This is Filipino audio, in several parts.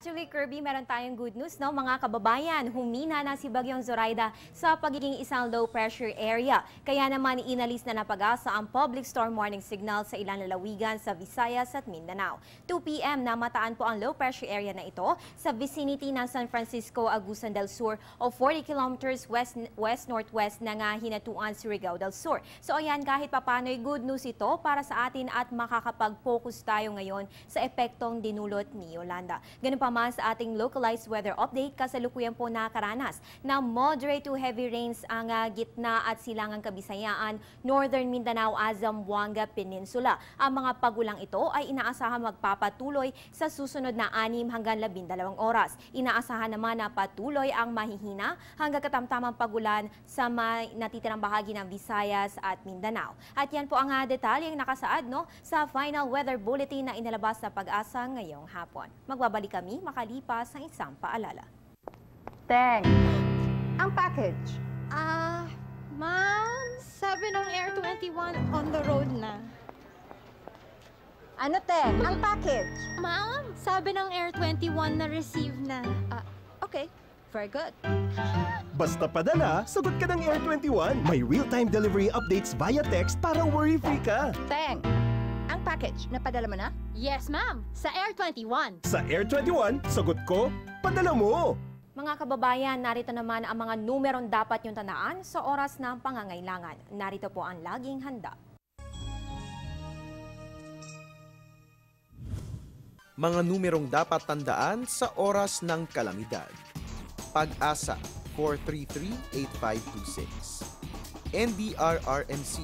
Actually, Kirby, meron tayong good news, no? Mga kababayan, humina na si Bagyong Zoraida sa pagiging isang low pressure area. Kaya naman inalis na ng Pag-asa ang public storm warning signal sa ilang lalawigan sa Visayas at Mindanao. 2 p.m. namataan po ang low pressure area na ito sa vicinity ng San Francisco, Agusan del Sur o 40 kilometers west-northwest ng hinatuan Surigao del Sur. So ayan, kahit papano'y good news ito para sa atin at makakapag-focus tayo ngayon sa epektong dinulot ni Yolanda. Ganun pa man sa ating localized weather update, kasalukuyan po nakaranas na moderate to heavy rains ang gitna at silangang Kabisayaan, Northern Mindanao, Zamboanga Peninsula. Ang mga pagulang ito ay inaasahan magpapatuloy sa susunod na 6 hanggang 12 oras. Inaasahan naman na patuloy ang mahihina hanggang katamtamang pagulan sa may natitirang bahagi ng Visayas at Mindanao. At yan po ang detalyeng nakasaad sa final weather bulletin na inilabas sa Pag-asa ngayong hapon. Magbabalik kami makalipas ang isang paalala. Teng, ang package. Ma'am, sabi ng Air 21 on the road na. Ano, Teng? Ang package. Ma'am, sabi ng Air 21 na receive na. Okay, very good. Basta padala, sagot ka ng Air 21. May real-time delivery updates via text para worry-free ka. Teng, ang package, napadala mo na? Yes, ma'am, sa Air 21. Sa Air 21, sagot ko, padala mo! Mga kababayan, narito naman ang mga numerong dapat niyong tandaan sa oras ng pangangailangan. Narito po ang laging handa. Mga numerong dapat tandaan sa oras ng kalamidad. Pag-asa 433-8526. NDRRMC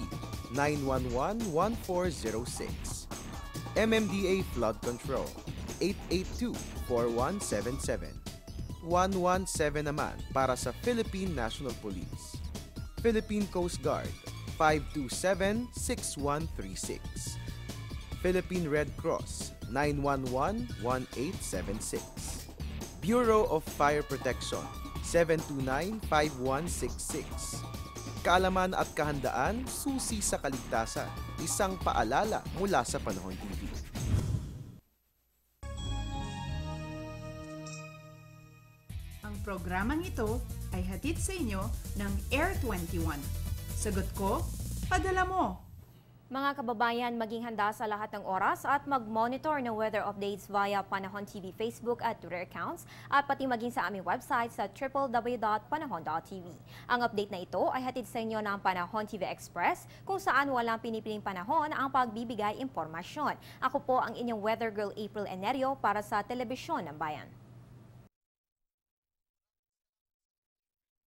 911-1406. MMDA Flood Control 882-4177. 117 naman para sa Philippine National Police. Philippine Coast Guard 527-6136. Philippine Red Cross 911-1876. Bureau of Fire Protection 729-5166. Kaalaman at kahandaan, susi sa kaligtasan. Isang paalala mula sa Panahon TV. Ang programang ito ay hatid sa inyo ng Air 21. Sagot ko, padala mo! Mga kababayan, maging handa sa lahat ng oras at mag-monitor ng weather updates via Panahon TV Facebook at Twitter accounts at pati maging sa aming website sa www.panahon.tv. Ang update na ito ay hatid sa inyo ng Panahon TV Express kung saan walang pinipiling panahon ang pagbibigay impormasyon. Ako po ang inyong weather girl April Enerio para sa Telebisyon ng Bayan.